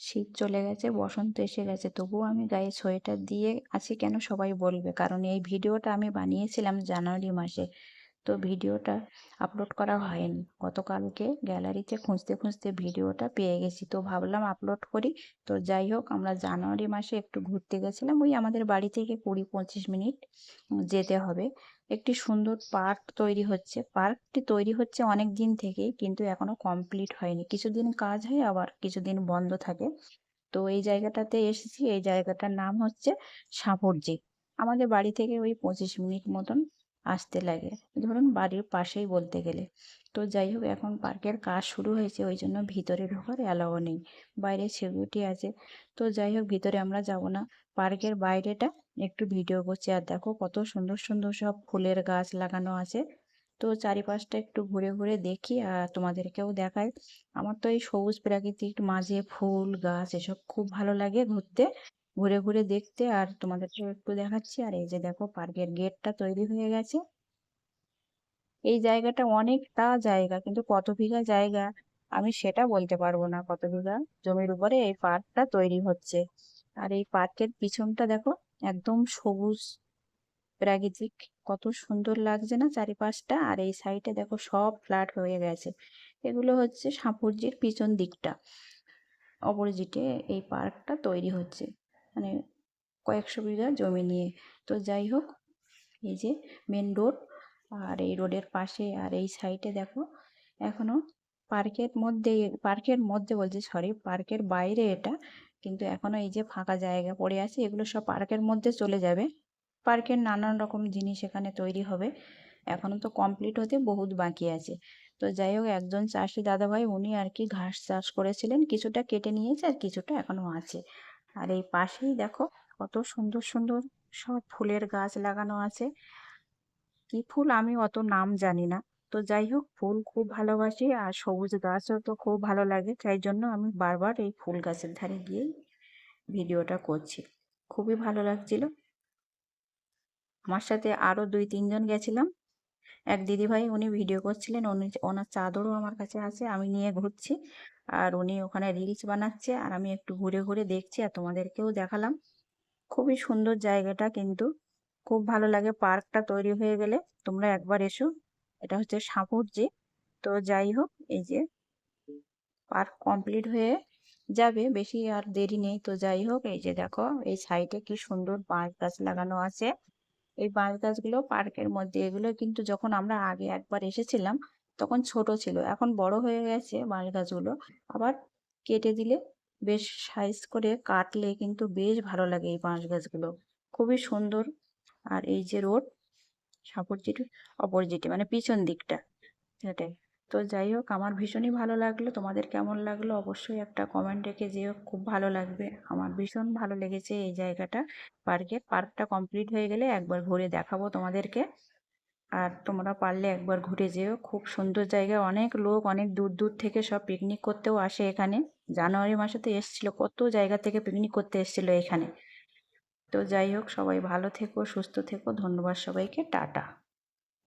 শীত চলে গেছে, বসন্ত এসে গেছে, তবুও আমি গায়ে সোয়েটার দিয়ে আছি কেন সবাই বলবে, কারণ এই ভিডিওটা আমি বানিয়েছিলাম জানুয়ারি মাসে। তো ভিডিওটা আপলোড করা হয়নি। গতকালকে গ্যালারিতে খুঁজতে খুঁজতে ভিডিওটা পেয়ে গেছি, তো ভাবলাম আপলোড করি। তো যাই হোক, আমরা জানুয়ারি মাসে একটু ঘুরতে গেছিলাম, ওই আমাদের বাড়ি থেকে 20-25 মিনিট যেতে হবে। একটি সুন্দর পার্ক তৈরি হচ্ছে। পার্কটি তৈরি হচ্ছে অনেক দিন থেকেই, কিন্তু এখনো কমপ্লিট হয়নি। কিছুদিন কাজ হয়, আবার কিছুদিন বন্ধ থাকে। তো এই জায়গাটাতে এসেছি, এই জায়গাটার নাম হচ্ছে সাপুরজি। আমাদের বাড়ি থেকে ওই 25 মিনিট মতন আসতে লাগে, ধরুন বাড়ির পাশেই বলতে গেলে। তো যাই হোক, এখন পার্কের কাজ শুরু হয়েছে, ওই জন্য ভিতরে ঢোকার অ্যালাও নেই, বাইরে সিকিউরিটি আছে। তো যাই হোক, ভিতরে আমরা যাব না। পার্কের বাইরেটা একটু ভিডিও করছি। আর দেখো কত সুন্দর সুন্দর সব ফুলের গাছ লাগানো আছে। তো চারিপাশটা একটু ঘুরে ঘুরে দেখি আর তোমাদেরকেও দেখাই। আমার তো এই সবুজ প্রাকৃতিক মাঝে ফুল গাছ এসব খুব ভালো লাগে ঘুরতে, ঘুরে ঘুরে দেখতে। আর তোমাদেরকেও একটু দেখাচ্ছি। আর এই যে দেখো, পার্কের গেটটা তৈরি হয়ে গেছে। এই জায়গাটা অনেকটা জায়গা, কিন্তু কত বিঘা জায়গা আমি সেটা বলতে পারবো না। কত বিঘা জমির উপরে এই পার্কটা তৈরি হচ্ছে। আর এই পার্কের পিছনটা দেখো, একদম সবুজ প্রাকৃতিক, কত সুন্দর লাগছে না চারিপাশটা। আর এই সাইডে দেখো সব ফ্ল্যাট হয়ে গেছে। এগুলো হচ্ছে সাপুরজির পিছন দিকটা, অপোজিটে এই পার্কটা তৈরি হচ্ছে, মানে কয়েকশো বিঘা জমি নিয়ে। তো যাই হোক, এই যে মেন রোড, আর এই রোডের পাশে আর এই সাইডে দেখো এখনো পার্কের মধ্যে বলছি, সরি, পার্কের বাইরে এটা, কিন্তু এখনো এই যে ফাঁকা জায়গা পড়ে আছে, এগুলো সব পার্কের মধ্যে চলে যাবে। পার্কের নানান রকম জিনিস এখানে তৈরি হবে। এখনো তো কমপ্লিট হতে বহুত বাকি আছে। তো যাই হোক, একজন চাষি দাদাভাই উনি আর কি ঘাস চাষ করেছিলেন, কিছুটা কেটে নিয়েছে আর কিছুটা এখনো আছে। আর এই পাশেই দেখো কত সুন্দর সুন্দর সব ফুলের গাছ লাগানো আছে। কি ফুল আমি অত নাম জানি না। তো যাই হোক, ফুল খুব ভালোবাসি, আর সবুজ গাছও তো খুব ভালো লাগে, তাই জন্য আমি বারবার এই ফুল গাছের ধারে গিয়েই ভিডিওটা করছি। খুবই ভালো লাগছিল। আমার সাথে আরো 2-3 জন গেছিলাম। এক দিদিভাই উনি ভিডিও করছিলেন, উনি ওনার চাদরও আমার কাছে আছে, আমি নিয়ে ঘুরছি। আর উনি ওখানে রিলস বানাচ্ছে, আর আমি একটু ঘুরে ঘুরে দেখছি আর তোমাদেরকেও দেখালাম। খুবই সুন্দর জায়গাটা, কিন্তু খুব ভালো লাগে। পার্কটা তৈরি হয়ে গেলে তোমরা একবার এসো। এটা হচ্ছে সাপুরজি। তো যাই হোক, এই যে পার্ক কমপ্লিট হয়ে যাবে, বেশি আর দেরি নেই। তো যাই হোক, এই যে দেখো এই সাইডে কি সুন্দর বাঁশ গাছ লাগানো আছে। এই বাঁশ গাছগুলো পার্কের মধ্যে, এগুলো কিন্তু যখন আমরা আগে একবার এসেছিলাম তখন ছোট ছিল, এখন বড় হয়ে গেছে বাঁশ গাছগুলো। আবার কেটে দিলে, বেশ সাইজ করে কাটলে কিন্তু বেশ ভালো লাগে এই বাঁশ গাছগুলো, খুবই সুন্দর। আর এই যে রোড, সাপোজিট অপোজিটে মানে পিছন দিকটা, সেটাই। তো যাই হোক, আমার ভীষণই ভালো লাগলো। তোমাদের কেমন লাগলো অবশ্যই একটা কমেন্ট রেখে যেও, খুব ভালো লাগবে। আমার ভীষণ ভালো লেগেছে এই জায়গাটা। পার্কটা কমপ্লিট হয়ে গেলে একবার ঘুরে দেখাবো তোমাদেরকে। আর তোমরা পারলে একবার ঘুরে যেও, খুব সুন্দর জায়গা। অনেক লোক অনেক দূর দূর থেকে সব পিকনিক করতেও আসে এখানে। জানুয়ারি মাসে তো এসেছিল, কত জায়গা থেকে পিকনিক করতে এসেছিল এখানে। তো যাই হোক, সবাই ভালো থেকো, সুস্থ থেকো। ধন্যবাদ সবাইকে, টাটা।